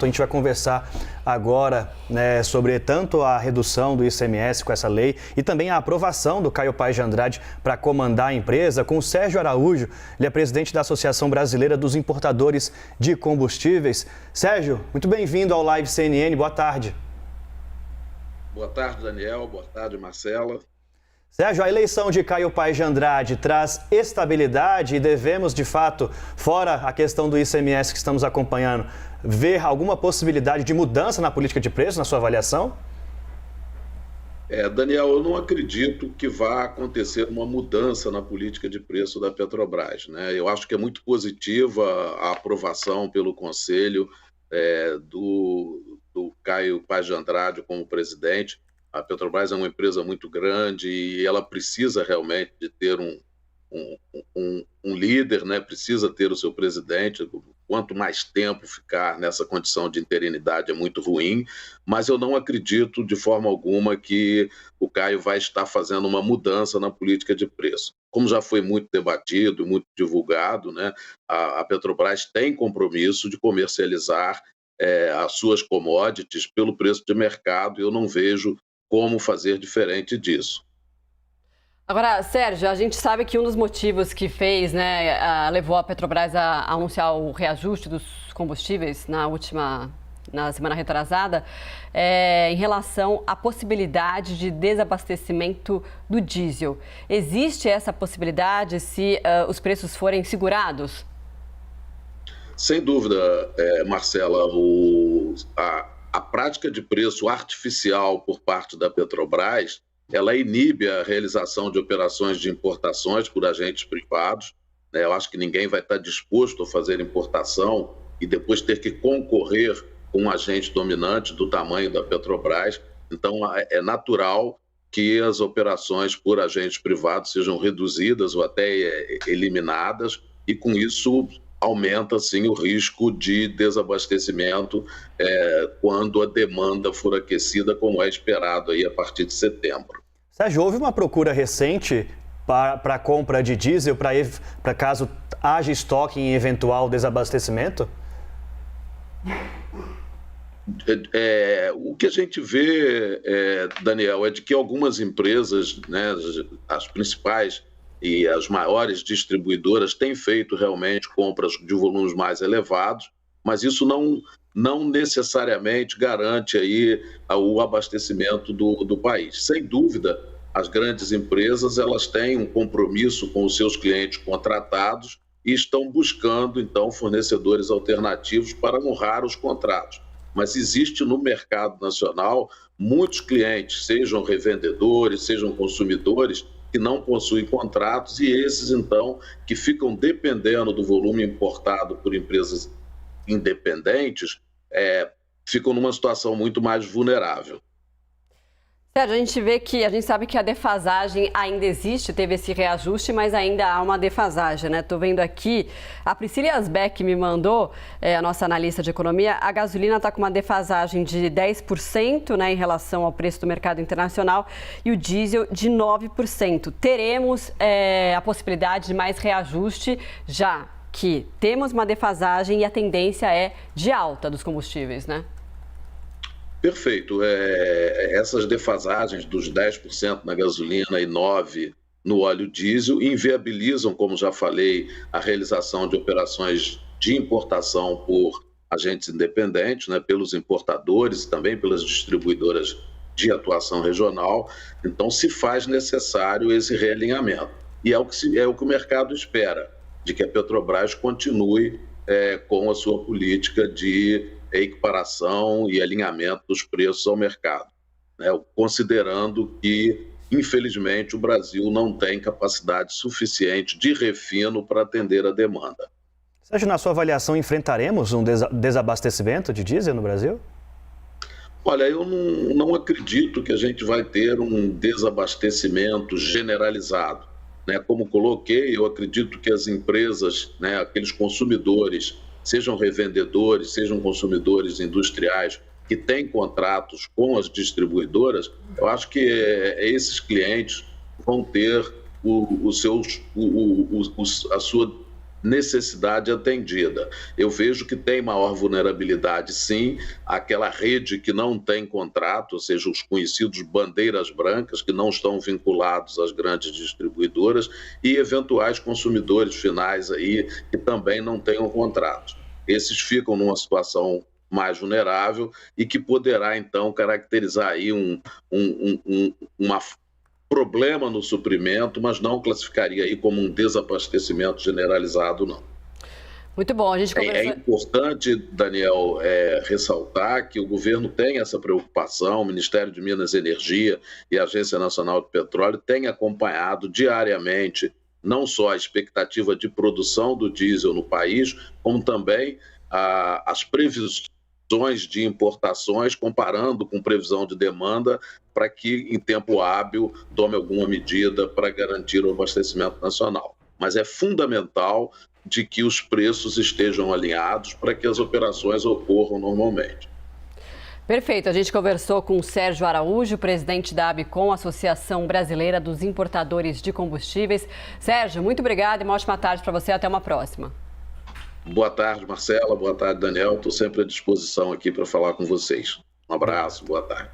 A gente vai conversar agora, né, sobre tanto a redução do ICMS com essa lei e também a aprovação do Caio Paz de Andrade para comandar a empresa, com o Sérgio Araújo. Ele é presidente da Associação Brasileira dos Importadores de Combustíveis. Sérgio, muito bem-vindo ao Live CNN. Boa tarde. Boa tarde, Daniel. Boa tarde, Marcela. Sérgio, a eleição de Caio Paz de Andrade traz estabilidade e devemos, de fato, fora a questão do ICMS que estamos acompanhando, ver alguma possibilidade de mudança na política de preços, na sua avaliação? Daniel, eu não acredito que vá acontecer uma mudança na política de preço da Petrobras, né? Eu acho que é muito positiva a aprovação pelo Conselho do Caio Paz de Andrade como presidente. A Petrobras é uma empresa muito grande e ela precisa realmente de ter um líder, né? Precisa ter o seu presidente. Quanto mais tempo ficar nessa condição de interinidade é muito ruim, mas eu não acredito de forma alguma que o Caio vai estar fazendo uma mudança na política de preço. Como já foi muito debatido, muito divulgado, né? A Petrobras tem compromisso de comercializar as suas commodities pelo preço de mercado e eu não vejo como fazer diferente disso. Agora, Sérgio, a gente sabe que um dos motivos que fez, né, levou a Petrobras a anunciar o reajuste dos combustíveis na semana retrasada, em relação à possibilidade de desabastecimento do diesel. Existe essa possibilidade se os preços forem segurados? Sem dúvida, Marcela, a prática de preço artificial por parte da Petrobras, ela inibe a realização de operações de importações por agentes privados, né? Eu acho que ninguém vai estar disposto a fazer importação e depois ter que concorrer com um agente dominante do tamanho da Petrobras. Então, é natural que as operações por agentes privados sejam reduzidas ou até eliminadas e, com isso, aumenta, sim, o risco de desabastecimento quando a demanda for aquecida, como é esperado aí a partir de setembro. Sérgio, houve uma procura recente para a compra de diesel, para caso haja estoque em eventual desabastecimento? O que a gente vê, Daniel, é de que algumas empresas, né, as principais e as maiores distribuidoras têm feito realmente compras de volumes mais elevados, mas isso não necessariamente garante aí o abastecimento do país. Sem dúvida, as grandes empresas elas têm um compromisso com os seus clientes contratados e estão buscando, então, fornecedores alternativos para honrar os contratos. Mas existe no mercado nacional muitos clientes, sejam revendedores, sejam consumidores, que não possuem contratos e esses, então, que ficam dependendo do volume importado por empresas independentes, ficam numa situação muito mais vulnerável. Sérgio, a gente sabe que a defasagem ainda existe, teve esse reajuste, mas ainda há uma defasagem, né? Estou vendo aqui, a Priscila Asbeck me mandou, a nossa analista de economia, a gasolina está com uma defasagem de 10%, né, em relação ao preço do mercado internacional e o diesel de 9%. Teremos a possibilidade de mais reajuste, já que temos uma defasagem e a tendência é de alta dos combustíveis, né? Perfeito. Essas defasagens dos 10% na gasolina e 9% no óleo diesel inviabilizam, como já falei, a realização de operações de importação por agentes independentes, né, pelos importadores e também pelas distribuidoras de atuação regional. Então, se faz necessário esse realinhamento. E é o que o mercado espera, de que a Petrobras continue com a sua política de equiparação e alinhamento dos preços ao mercado, né? Considerando que, infelizmente, o Brasil não tem capacidade suficiente de refino para atender a demanda. Sérgio, na sua avaliação, enfrentaremos um desabastecimento de diesel no Brasil? Olha, eu não acredito que a gente vai ter um desabastecimento generalizado, né? Como coloquei, eu acredito que as empresas, né, aqueles consumidores, sejam revendedores, sejam consumidores industriais que têm contratos com as distribuidoras, eu acho que esses clientes vão ter a sua necessidade atendida. Eu vejo que tem maior vulnerabilidade, sim, aquela rede que não tem contrato, ou seja, os conhecidos bandeiras brancas, que não estão vinculados às grandes distribuidoras, e eventuais consumidores finais aí que também não tenham contrato. Esses ficam numa situação mais vulnerável e que poderá, então, caracterizar aí uma problema no suprimento, mas não classificaria aí como um desabastecimento generalizado, não. Muito bom, a gente conversou... É importante, Daniel, ressaltar que o governo tem essa preocupação, o Ministério de Minas e Energia e a Agência Nacional de Petróleo têm acompanhado diariamente não só a expectativa de produção do diesel no país, como também as previsões de importações, comparando com previsão de demanda, para que, em tempo hábil, tome alguma medida para garantir o abastecimento nacional. Mas é fundamental de que os preços estejam alinhados para que as operações ocorram normalmente. Perfeito. A gente conversou com o Sérgio Araújo, presidente da ABICOM, Associação Brasileira dos Importadores de Combustíveis. Sérgio, muito obrigada e uma ótima tarde para você. Até uma próxima. Boa tarde, Marcela. Boa tarde, Daniel. Estou sempre à disposição aqui para falar com vocês. Um abraço, boa tarde.